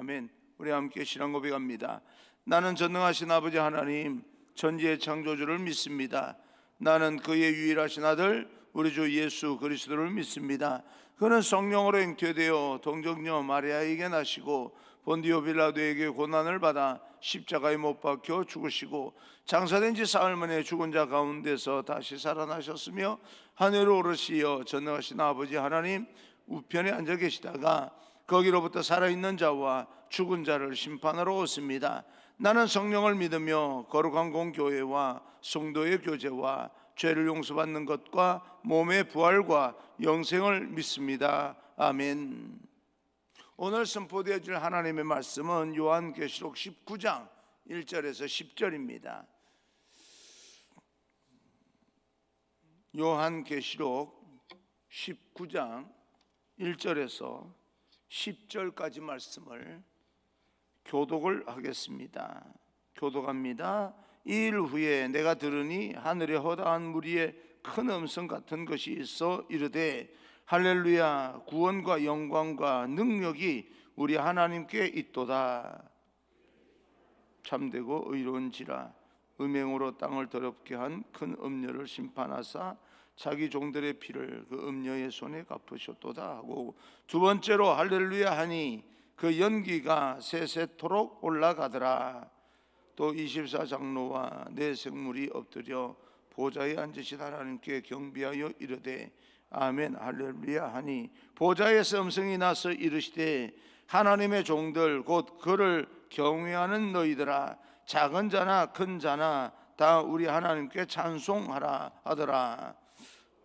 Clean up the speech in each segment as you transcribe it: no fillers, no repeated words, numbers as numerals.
아멘. 우리 함께 신앙 고백합니다. 나는 전능하신 아버지 하나님 전지의 창조주를 믿습니다. 나는 그의 유일하신 아들 우리 주 예수 그리스도를 믿습니다. 그는 성령으로 잉태되어 동정녀 마리아에게 나시고 본디오 빌라도에게 고난을 받아 십자가에 못 박혀 죽으시고 장사된 지 사흘 만에 죽은 자 가운데서 다시 살아나셨으며 하늘로 오르시어 전능하신 아버지 하나님 우편에 앉아 계시다가 거기로부터 살아있는 자와 죽은 자를 심판하러 오십니다. 나는 성령을 믿으며 거룩한 공교회와 성도의 교제와 죄를 용서받는 것과 몸의 부활과 영생을 믿습니다. 아멘. 오늘 선포되어 줄 하나님의 말씀은 요한계시록 19장 1절에서 10절입니다. 요한계시록 19장 1절에서 10절까지 말씀을 교독을 하겠습니다. 교독합니다. 이 일 후에 내가 들으니 하늘에 허다한 무리의 큰 음성 같은 것이 있어 이르되 할렐루야, 구원과 영광과 능력이 우리 하나님께 있도다. 참되고 의로운지라 음행으로 땅을 더럽게 한 큰 음녀를 심판하사 자기 종들의 피를 그 음녀의 손에 갚으셨도다 하고, 두 번째로 할렐루야 하니 그 연기가 세세토록 올라가더라. 또 24장로와 네 생물이 엎드려 보좌에 앉으신 하나님께 경배하여 이르되 아멘 할렐루야 하니, 보좌에서 음성이 나서 이르시되 하나님의 종들 곧 그를 경외하는 너희들아, 작은 자나 큰 자나 다 우리 하나님께 찬송하라 하더라.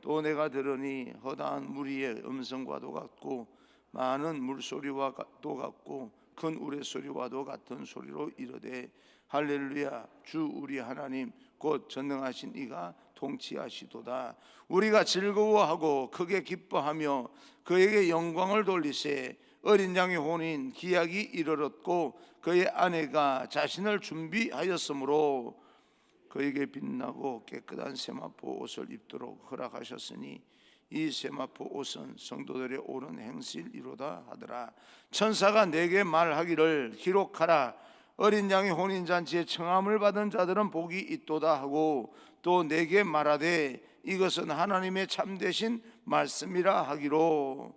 또 내가 들으니 허다한 무리의 음성과도 같고 많은 물소리와도 같고 큰 우레소리와도 같은 소리로 이르되 할렐루야, 주 우리 하나님 곧 전능하신 이가 통치하시도다. 우리가 즐거워하고 크게 기뻐하며 그에게 영광을 돌리세. 어린 양의 혼인 기약이 이르렀고 그의 아내가 자신을 준비하였으므로 그에게 빛나고 깨끗한 세마포 옷을 입도록 허락하셨으니 이 세마포 옷은 성도들의 옳은 행실이로다 하더라. 천사가 내게 말하기를 기록하라. 어린 양의 혼인잔치에 청함을 받은 자들은 복이 있도다 하고, 또 내게 말하되 이것은 하나님의 참되신 말씀이라 하기로,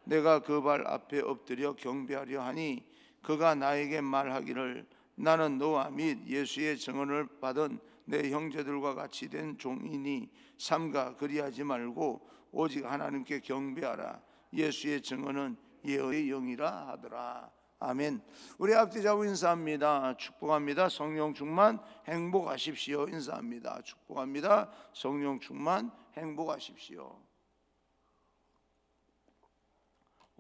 내가 그 발 앞에 엎드려 경배하려 하니 그가 나에게 말하기를 나는 너와 및 예수의 증언을 받은 내 형제들과 같이 된 종이니 삼가 그리하지 말고 오직 하나님께 경배하라. 예수의 증언은 예언의 영이라 하더라. 아멘. 우리 앞뒤 잡고 인사합니다. 축복합니다. 성령 충만 행복하십시오. 인사합니다. 축복합니다. 성령 충만 행복하십시오.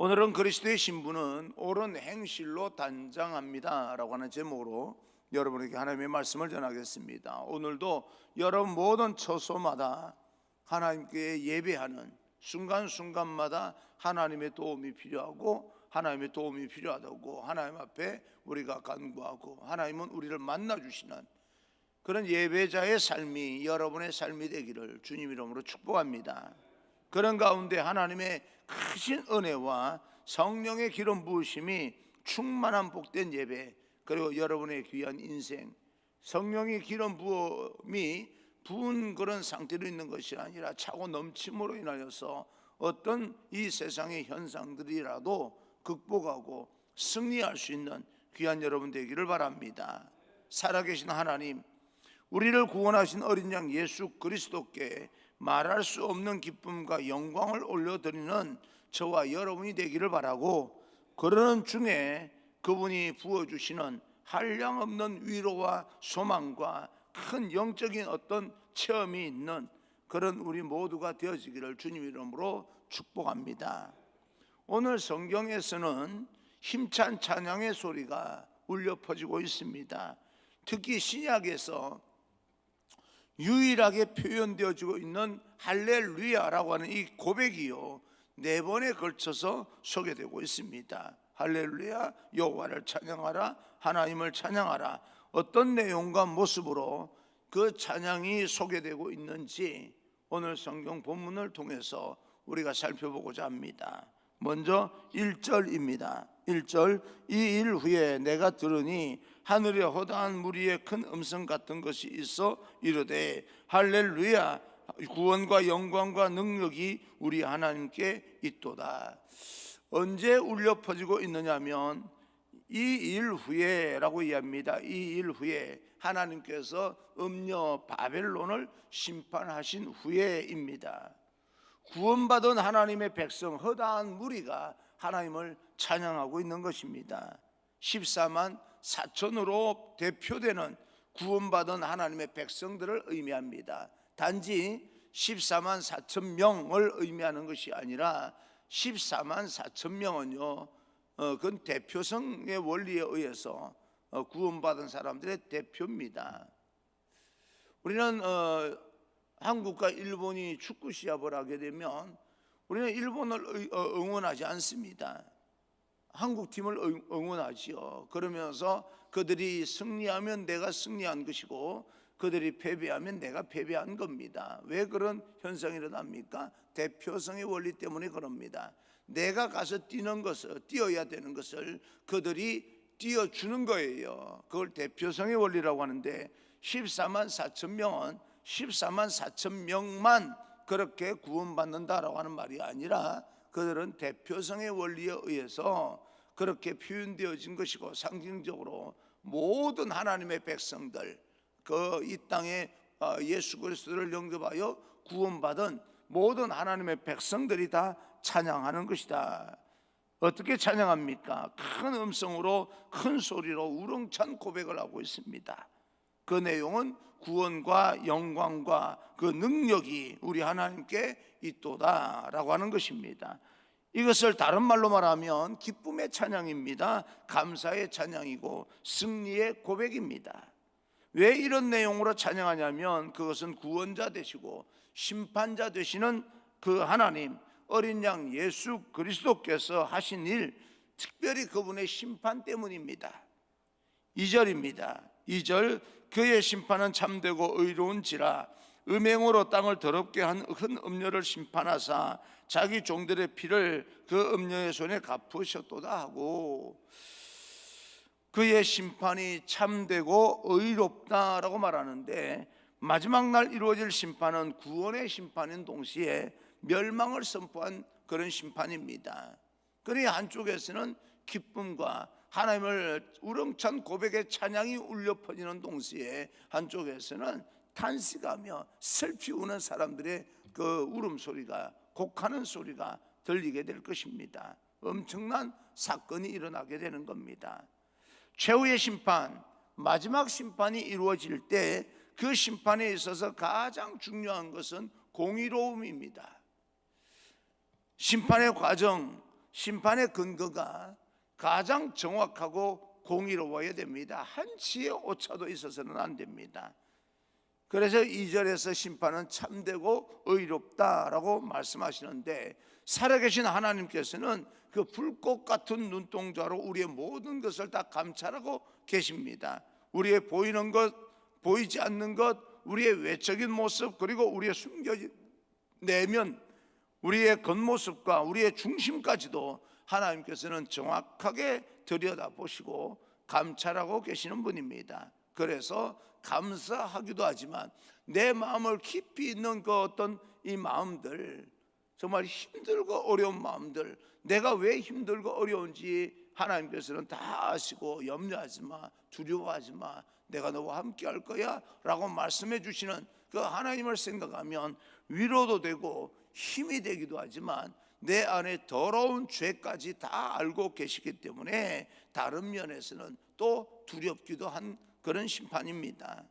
오늘은 그리스도의 신부는 옳은 행실로 단장합니다 라고 하는 제목으로 여러분에게 하나님의 말씀을 전하겠습니다. 오늘도 여러분 모든 처소마다 하나님께 예배하는 순간순간마다 하나님의 도움이 필요하고 하나님의 도움이 필요하다고 하나님 앞에 우리가 간구하고 하나님은 우리를 만나주시는 그런 예배자의 삶이 여러분의 삶이 되기를 주님 이름으로 축복합니다. 그런 가운데 하나님의 크신 은혜와 성령의 기름 부으심이 충만한 복된 예배, 그리고 여러분의 귀한 인생, 성령의 기름 부음이 부은 그런 상태로 있는 것이 아니라 차고 넘침으로 인하여서 어떤 이 세상의 현상들이라도 극복하고 승리할 수 있는 귀한 여러분 되기를 바랍니다. 살아계신 하나님, 우리를 구원하신 어린 양 예수 그리스도께 말할 수 없는 기쁨과 영광을 올려드리는 저와 여러분이 되기를 바라고, 그러는 중에 그분이 부어주시는 한량없는 위로와 소망과 큰 영적인 어떤 체험이 있는 그런 우리 모두가 되어지기를 주님 이름으로 축복합니다. 오늘 성경에서는 힘찬 찬양의 소리가 울려 퍼지고 있습니다. 특히 신약에서 유일하게 표현되어지고 있는 할렐루야라고 하는 이 고백이요 4번에 걸쳐서 소개되고 있습니다. 할렐루야, 여호와를 찬양하라, 하나님을 찬양하라. 어떤 내용과 모습으로 그 찬양이 소개되고 있는지 오늘 성경 본문을 통해서 우리가 살펴보고자 합니다. 먼저 1절입니다. 1절 이 일 후에 내가 들으니 하늘에 허다한 무리의 큰 음성 같은 것이 있어 이르되 할렐루야 구원과 영광과 능력이 우리 하나님께 있도다. 언제 울려 퍼지고 있느냐면 이 일 후에 라고 이해합니다. 이 일 후에 하나님께서 음녀 바벨론을 심판하신 후에입니다. 구원받은 하나님의 백성 허다한 무리가 하나님을 찬양하고 있는 것입니다. 14만 4천으로 대표되는 구원받은 하나님의 백성들을 의미합니다. 단지 14만 4천 명을 의미하는 것이 아니라 14만 4천 명은요, 그건 대표성의 원리에 의해서 구원받은 사람들의 대표입니다. 우리는 한국과 일본이 축구 시합을 하게 되면 우리는 일본을 응원하지 않습니다. 한국 팀을 응원하지요. 그러면서 그들이 승리하면 내가 승리한 것이고 그들이 패배하면 내가 패배한 겁니다. 왜 그런 현상이 일어납니까? 대표성의 원리 때문에 그럽니다. 내가 가서 뛰어야 되는 것을 그들이 띄워주는 거예요. 그걸 대표성의 원리라고 하는데 14만 4천 명은 14만 4천 명만 그렇게 구원받는다라고 하는 말이 아니라 그들은 대표성의 원리에 의해서 그렇게 표현되어진 것이고 상징적으로 모든 하나님의 백성들 이 땅에 예수 그리스도를 영접하여 구원받은 모든 하나님의 백성들이 다 찬양하는 것이다. 어떻게 찬양합니까? 큰 음성으로 큰 소리로 우렁찬 고백을 하고 있습니다. 그 내용은 구원과 영광과 그 능력이 우리 하나님께 있도다라고 하는 것입니다. 이것을 다른 말로 말하면 기쁨의 찬양입니다. 감사의 찬양이고 승리의 고백입니다. 왜 이런 내용으로 찬양하냐면 그것은 구원자 되시고 심판자 되시는 그 하나님 어린 양 예수 그리스도께서 하신 일, 특별히 그분의 심판 때문입니다. 2절입니다. 2절 그의 심판은 참되고 의로운지라 음행으로 땅을 더럽게 한 큰 음녀를 심판하사 자기 종들의 피를 그 음녀의 손에 갚으셨도다 하고, 그의 심판이 참되고 의롭다라고 말하는데 마지막 날 이루어질 심판은 구원의 심판인 동시에 멸망을 선포한 그런 심판입니다. 그러니 한쪽에서는 기쁨과 하나님을 우렁찬 고백의 찬양이 울려 퍼지는 동시에 한쪽에서는 탄식하며 슬피 우는 사람들의 그 울음소리가, 곡하는 소리가 들리게 될 것입니다. 엄청난 사건이 일어나게 되는 겁니다. 최후의 심판, 마지막 심판이 이루어질 때 그 심판에 있어서 가장 중요한 것은 공의로움입니다. 심판의 과정, 심판의 근거가 가장 정확하고 공의로워야 됩니다. 한치의 오차도 있어서는 안 됩니다. 그래서 2절에서 심판은 참되고 의롭다라고 말씀하시는데 살아계신 하나님께서는 그 불꽃 같은 눈동자로 우리의 모든 것을 다 감찰하고 계십니다. 우리의 보이는 것, 보이지 않는 것, 우리의 외적인 모습, 그리고 우리의 숨겨진 내면, 우리의 겉모습과 우리의 중심까지도 하나님께서는 정확하게 들여다보시고 감찰하고 계시는 분입니다. 그래서 감사하기도 하지만 내 마음을 깊이 있는 그 어떤 이 마음들, 정말 힘들고 어려운 마음들, 내가 왜 힘들고 어려운지 하나님께서는 다 아시고 염려하지 마, 두려워하지 마, 내가 너와 함께 할 거야 라고 말씀해 주시는 그 하나님을 생각하면 위로도 되고 힘이 되기도 하지만 내 안에 더러운 죄까지 다 알고 계시기 때문에 다른 면에서는 또 두렵기도 한 그런 심판입니다.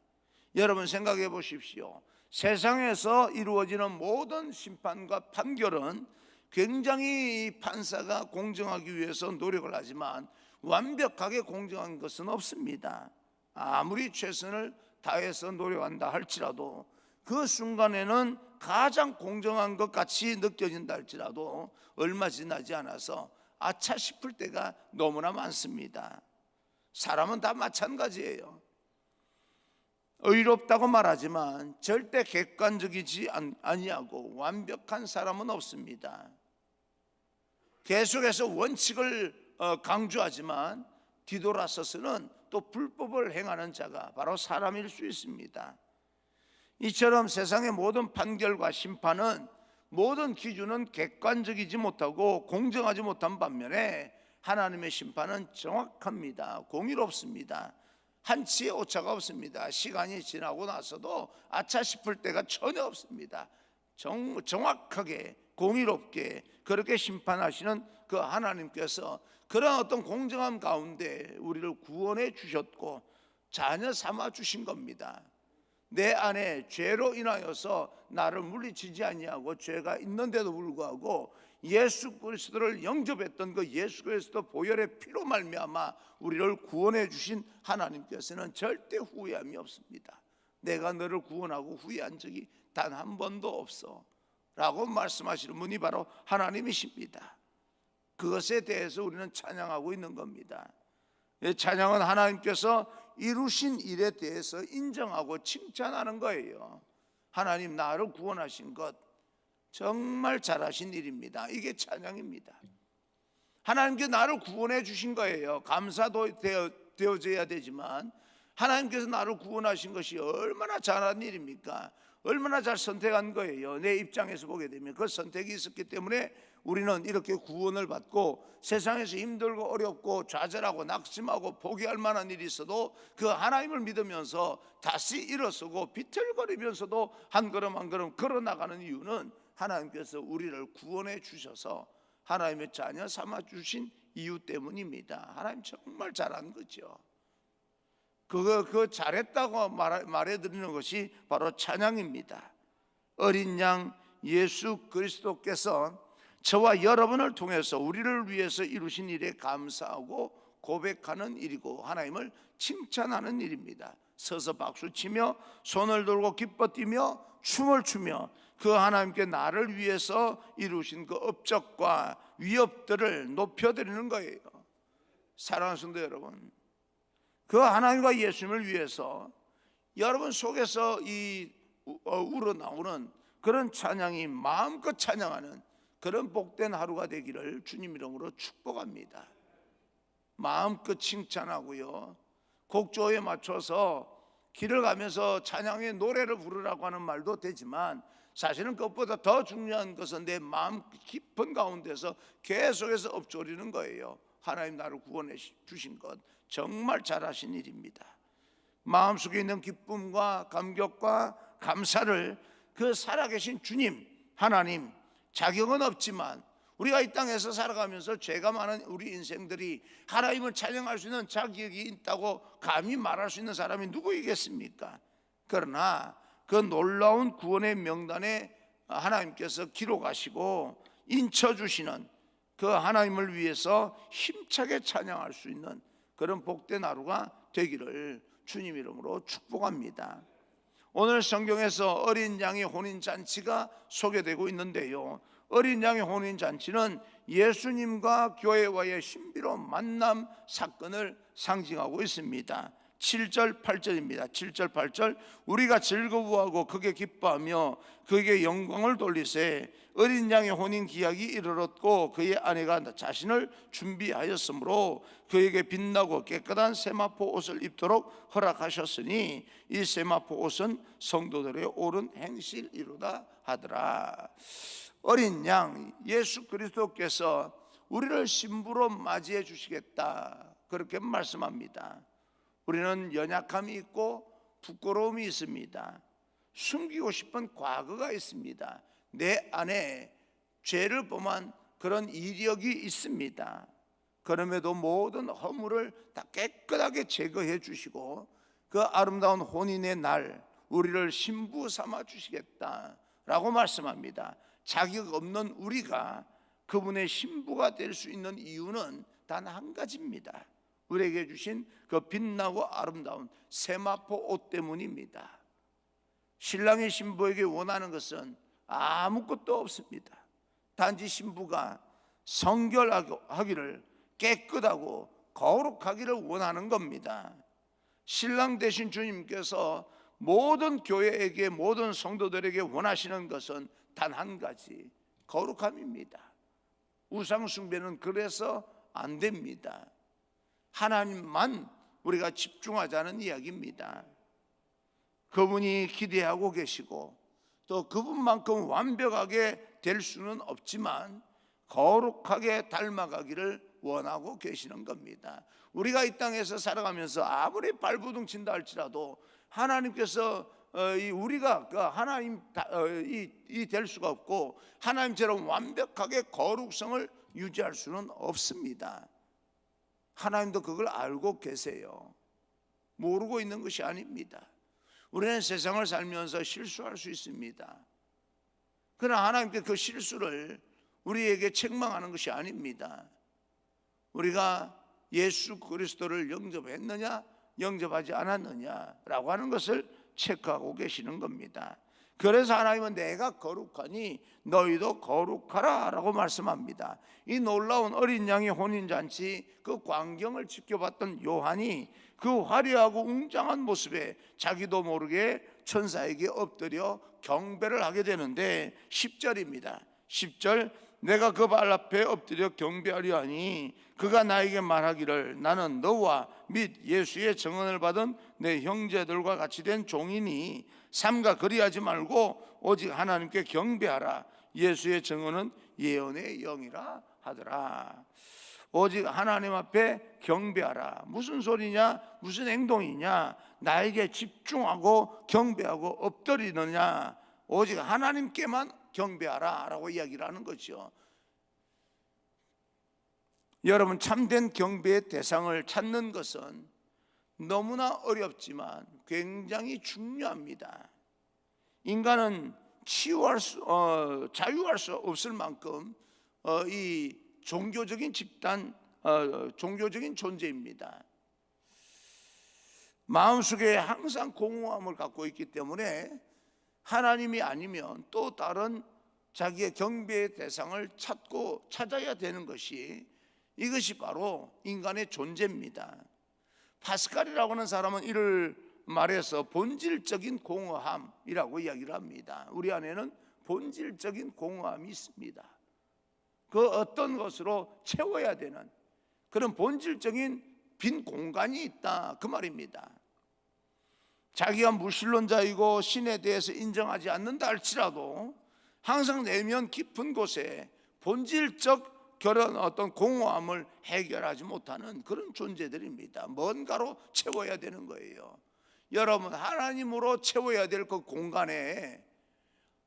여러분 생각해 보십시오. 세상에서 이루어지는 모든 심판과 판결은 굉장히 판사가 공정하기 위해서 노력을 하지만 완벽하게 공정한 것은 없습니다. 아무리 최선을 다해서 노력한다 할지라도 그 순간에는 가장 공정한 것 같이 느껴진다 할지라도 얼마 지나지 않아서 아차 싶을 때가 너무나 많습니다. 사람은 다 마찬가지예요. 의롭다고 말하지만 절대 객관적이지 아니하고 완벽한 사람은 없습니다. 계속해서 원칙을 강조하지만 뒤돌아서서는 또 불법을 행하는 자가 바로 사람일 수 있습니다. 이처럼 세상의 모든 판결과 심판은 모든 기준은 객관적이지 못하고 공정하지 못한 반면에 하나님의 심판은 정확합니다. 공의롭습니다. 한치의 오차가 없습니다. 시간이 지나고 나서도 아차 싶을 때가 전혀 없습니다. 정확하게 공의롭게 그렇게 심판하시는 그 하나님께서 그런 어떤 공정함 가운데 우리를 구원해 주셨고 자녀 삼아 주신 겁니다. 내 안에 죄로 인하여서 나를 물리치지 아니하고 죄가 있는데도 불구하고 예수 그리스도를 영접했던 그 예수 그리스도 보혈의 피로 말미암아 우리를 구원해 주신 하나님께서는 절대 후회함이 없습니다. 내가 너를 구원하고 후회한 적이 단 한 번도 없어 라고 말씀하시는 분이 바로 하나님이십니다. 그것에 대해서 우리는 찬양하고 있는 겁니다. 찬양은 하나님께서 이루신 일에 대해서 인정하고 칭찬하는 거예요. 하나님 나를 구원하신 것 정말 잘하신 일입니다. 이게 찬양입니다. 하나님께 나를 구원해 주신 거예요. 감사도 되어져야 되지만 하나님께서 나를 구원하신 것이 얼마나 잘한 일입니까? 얼마나 잘 선택한 거예요. 내 입장에서 보게 되면 그 선택이 있었기 때문에 우리는 이렇게 구원을 받고 세상에서 힘들고 어렵고 좌절하고 낙심하고 포기할 만한 일이 있어도 그 하나님을 믿으면서 다시 일어서고 비틀거리면서도 한 걸음 한 걸음 걸어나가는 이유는 하나님께서 우리를 구원해 주셔서 하나님의 자녀 삼아 주신 이유 때문입니다. 하나님 정말 잘한 거죠. 그거 잘했다고 말해드리는 것이 바로 찬양입니다. 어린 양 예수 그리스도께서 저와 여러분을 통해서 우리를 위해서 이루신 일에 감사하고 고백하는 일이고 하나님을 칭찬하는 일입니다. 서서 박수치며 손을 들고 기뻐 뛰며 춤을 추며 그 하나님께 나를 위해서 이루신 그 업적과 위협들을 높여드리는 거예요. 사랑하는 성도 여러분, 그 하나님과 예수님을 위해서 여러분 속에서 우러나오는 그런 찬양이 마음껏 찬양하는 그런 복된 하루가 되기를 주님 이름으로 축복합니다. 마음껏 칭찬하고요, 곡조에 맞춰서 길을 가면서 찬양의 노래를 부르라고 하는 말도 되지만 사실은 그것보다 더 중요한 것은 내 마음 깊은 가운데서 계속해서 읊조리는 거예요. 하나님 나를 구원해 주신 것 정말 잘하신 일입니다. 마음속에 있는 기쁨과 감격과 감사를 그 살아계신 주님 하나님, 자격은 없지만 우리가 이 땅에서 살아가면서 죄가 많은 우리 인생들이 하나님을 찬양할 수 있는 자격이 있다고 감히 말할 수 있는 사람이 누구이겠습니까? 그러나 그 놀라운 구원의 명단에 하나님께서 기록하시고 인쳐주시는 그 하나님을 위해서 힘차게 찬양할 수 있는 그런 복된 하루가 되기를 주님 이름으로 축복합니다. 오늘 성경에서 어린 양의 혼인잔치가 소개되고 있는데요, 어린 양의 혼인잔치는 예수님과 교회와의 신비로운 만남 사건을 상징하고 있습니다. 7절 8절입니다. 7절 8절 우리가 즐거워하고 크게 기뻐하며 그에게 영광을 돌리세 어린 양의 혼인 기약이 이르렀고 그의 아내가 자신을 준비하였으므로 그에게 빛나고 깨끗한 세마포 옷을 입도록 허락하셨으니 이 세마포 옷은 성도들의 옳은 행실이로다 하더라. 어린 양 예수 그리스도께서 우리를 신부로 맞이해 주시겠다 그렇게 말씀합니다. 우리는 연약함이 있고 부끄러움이 있습니다. 숨기고 싶은 과거가 있습니다. 내 안에 죄를 범한 그런 이력이 있습니다. 그럼에도 모든 허물을 다 깨끗하게 제거해 주시고 그 아름다운 혼인의 날 우리를 신부 삼아 주시겠다라고 말씀합니다. 자격 없는 우리가 그분의 신부가 될 수 있는 이유는 단 한 가지입니다. 우리에게 주신 그 빛나고 아름다운 세마포 옷 때문입니다. 신랑이 신부에게 원하는 것은 아무것도 없습니다. 단지 신부가 성결하기를, 깨끗하고 거룩하기를 원하는 겁니다. 신랑 되신 주님께서 모든 교회에게, 모든 성도들에게 원하시는 것은 단 한 가지, 거룩함입니다. 우상 숭배는 그래서 안 됩니다. 하나님만 우리가 집중하자는 이야기입니다. 그분이 기대하고 계시고 또 그분만큼 완벽하게 될 수는 없지만 거룩하게 닮아가기를 원하고 계시는 겁니다. 우리가 이 땅에서 살아가면서 아무리 발부둥친다 할지라도 하나님께서 우리가 하나님 될 수가 없고 하나님처럼 완벽하게 거룩성을 유지할 수는 없습니다. 하나님도 그걸 알고 계세요. 모르고 있는 것이 아닙니다. 우리는 세상을 살면서 실수할 수 있습니다. 그러나 하나님께 그 실수를 우리에게 책망하는 것이 아닙니다. 우리가 예수 그리스도를 영접했느냐 영접하지 않았느냐라고 하는 것을 체크하고 계시는 겁니다. 그래서 하나님은 내가 거룩하니 너희도 거룩하라 라고 말씀합니다. 이 놀라운 어린 양의 혼인잔치 그 광경을 지켜봤던 요한이 그 화려하고 웅장한 모습에 자기도 모르게 천사에게 엎드려 경배를 하게 되는데 10절입니다. 10절 내가 그 발 앞에 엎드려 경배하려 하니 그가 나에게 말하기를 나는 너와 및 예수의 증언을 받은 내 형제들과 같이 된 종이니 삼가 그리하지 말고 오직 하나님께 경배하라. 예수의 증언은 예언의 영이라 하더라. 오직 하나님 앞에 경배하라. 무슨 소리냐? 무슨 행동이냐? 나에게 집중하고 경배하고 엎드리느냐? 오직 하나님께만 경배하라 라고 이야기를 하는 거죠. 여러분, 참된 경배의 대상을 찾는 것은 너무나 어렵지만 굉장히 중요합니다. 인간은 자유할 수 없을 만큼 이 종교적인 집단, 종교적인 존재입니다. 마음속에 항상 공허함을 갖고 있기 때문에 하나님이 아니면 또 다른 자기의 경배의 대상을 찾아야 되는 이것이 바로 인간의 존재입니다. 파스칼이라고 하는 사람은 이를 말해서 본질적인 공허함이라고 이야기를 합니다. 우리 안에는 본질적인 공허함이 있습니다. 그 어떤 것으로 채워야 되는 그런 본질적인 빈 공간이 있다, 그 말입니다. 자기가 무신론자이고 신에 대해서 인정하지 않는다 할지라도 항상 내면 깊은 곳에 본질적 그런 어떤 공허함을 해결하지 못하는 그런 존재들입니다. 뭔가로 채워야 되는 거예요. 여러분, 하나님으로 채워야 될 그 공간에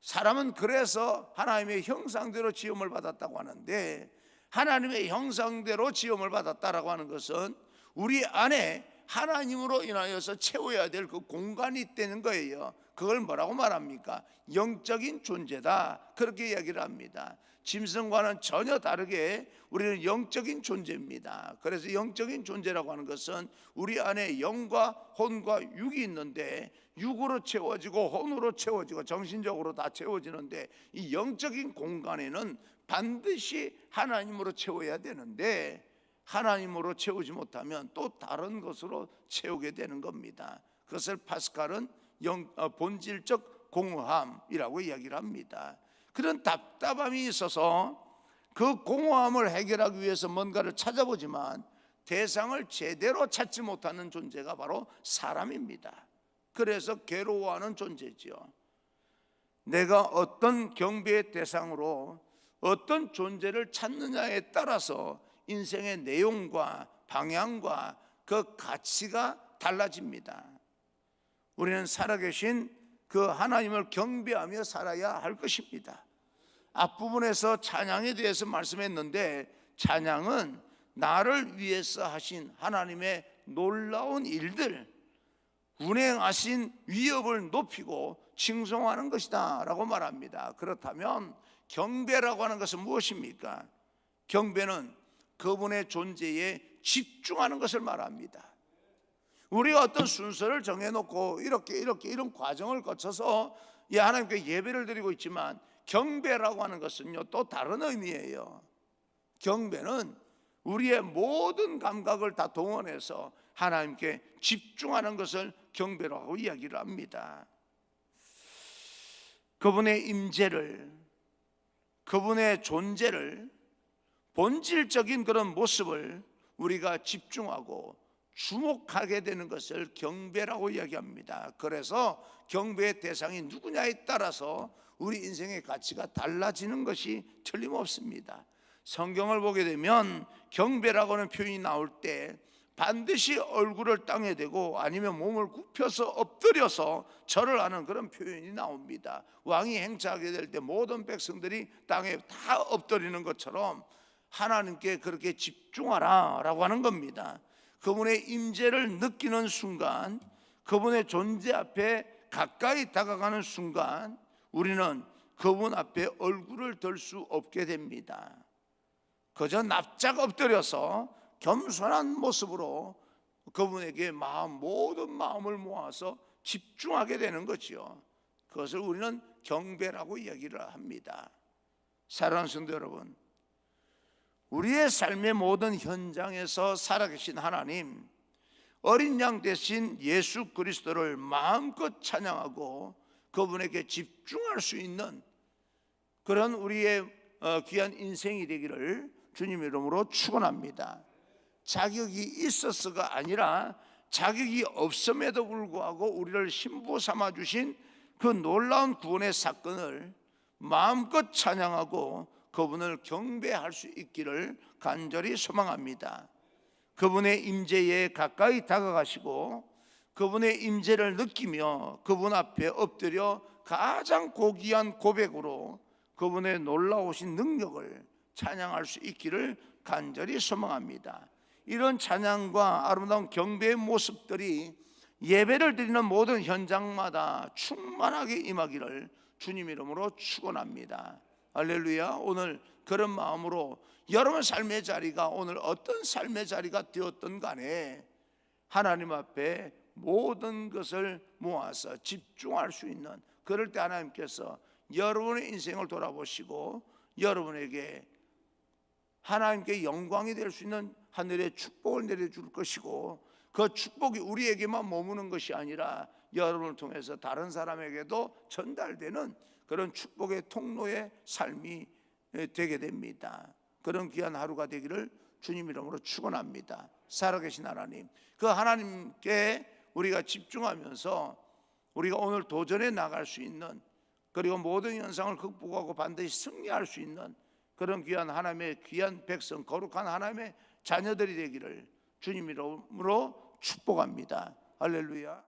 사람은 그래서 하나님의 형상대로 지음을 받았다고 하는데, 하나님의 형상대로 지음을 받았다라고 하는 것은 우리 안에 하나님으로 인하여서 채워야 될 그 공간이 있다는 거예요. 그걸 뭐라고 말합니까? 영적인 존재다, 그렇게 이야기를 합니다. 짐승과는 전혀 다르게 우리는 영적인 존재입니다. 그래서 영적인 존재라고 하는 것은 우리 안에 영과 혼과 육이 있는데, 육으로 채워지고 혼으로 채워지고 정신적으로 다 채워지는데, 이 영적인 공간에는 반드시 하나님으로 채워야 되는데, 하나님으로 채우지 못하면 또 다른 것으로 채우게 되는 겁니다. 그것을 파스칼은 본질적 공허함이라고 이야기를 합니다. 그런 답답함이 있어서 그 공허함을 해결하기 위해서 뭔가를 찾아보지만 대상을 제대로 찾지 못하는 존재가 바로 사람입니다. 그래서 괴로워하는 존재죠. 내가 어떤 경배의 대상으로 어떤 존재를 찾느냐에 따라서 인생의 내용과 방향과 그 가치가 달라집니다. 우리는 살아계신 그 하나님을 경배하며 살아야 할 것입니다. 앞부분에서 찬양에 대해서 말씀했는데, 찬양은 나를 위해서 하신 하나님의 놀라운 일들, 운행하신 위협을 높이고 칭송하는 것이다 라고 말합니다. 그렇다면 경배라고 하는 것은 무엇입니까? 경배는 그분의 존재에 집중하는 것을 말합니다. 우리가 어떤 순서를 정해놓고 이런 과정을 거쳐서 하나님께 예배를 드리고 있지만, 경배라고 하는 것은요 또 다른 의미예요. 경배는 우리의 모든 감각을 다 동원해서 하나님께 집중하는 것을 경배라고 이야기를 합니다. 그분의 임재를, 그분의 존재를 본질적인 그런 모습을 우리가 집중하고 주목하게 되는 것을 경배라고 이야기합니다. 그래서 경배의 대상이 누구냐에 따라서 우리 인생의 가치가 달라지는 것이 틀림없습니다. 성경을 보게 되면 경배라고 하는 표현이 나올 때 반드시 얼굴을 땅에 대고 아니면 몸을 굽혀서 엎드려서 절을 하는 그런 표현이 나옵니다. 왕이 행차하게 될 때 모든 백성들이 땅에 다 엎드리는 것처럼 하나님께 그렇게 집중하라 라고 하는 겁니다. 그분의 임재를 느끼는 순간, 그분의 존재 앞에 가까이 다가가는 순간 우리는 그분 앞에 얼굴을 들 수 없게 됩니다. 그저 납작 엎드려서 겸손한 모습으로 그분에게 모든 마음을 모아서 집중하게 되는 거지요. 그것을 우리는 경배라고 이야기를 합니다. 사랑하는 성도 여러분, 우리의 삶의 모든 현장에서 살아계신 하나님, 어린 양 대신 예수 그리스도를 마음껏 찬양하고 그분에게 집중할 수 있는 그런 우리의 귀한 인생이 되기를 주님 이름으로 축원합니다. 자격이 있어서가 아니라 자격이 없음에도 불구하고 우리를 신부 삼아 주신 그 놀라운 구원의 사건을 마음껏 찬양하고 그분을 경배할 수 있기를 간절히 소망합니다. 그분의 임재에 가까이 다가가시고 그분의 임재를 느끼며 그분 앞에 엎드려 가장 고귀한 고백으로 그분의 놀라우신 능력을 찬양할 수 있기를 간절히 소망합니다. 이런 찬양과 아름다운 경배의 모습들이 예배를 드리는 모든 현장마다 충만하게 임하기를 주님 이름으로 축원합니다. 할렐루야. 오늘 그런 마음으로 여러분 삶의 자리가 오늘 어떤 삶의 자리가 되었든 간에 하나님 앞에 모든 것을 모아서 집중할 수 있는, 그럴 때 하나님께서 여러분의 인생을 돌아보시고 여러분에게 하나님께 영광이 될 수 있는 하늘의 축복을 내려줄 것이고, 그 축복이 우리에게만 머무는 것이 아니라 여러분을 통해서 다른 사람에게도 전달되는 그런 축복의 통로의 삶이 되게 됩니다. 그런 귀한 하루가 되기를 주님 이름으로 축원합니다. 살아계신 하나님, 그 하나님께 우리가 집중하면서 우리가 오늘 도전해 나갈 수 있는, 그리고 모든 현상을 극복하고 반드시 승리할 수 있는 그런 귀한 하나님의 귀한 백성, 거룩한 하나님의 자녀들이 되기를 주님 이름으로 축복합니다. 할렐루야.